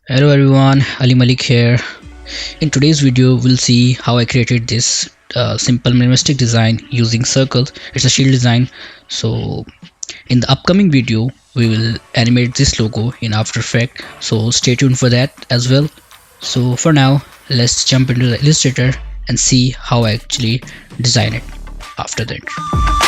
Hello everyone, Ali Malik here. In today's video, we'll see how I created this simple minimalistic design using circles. It's a shield design. So in the upcoming video, we will animate this logo in After Effects. So stay tuned for that as well. So for now, let's jump into the Illustrator and see how I actually design it after that.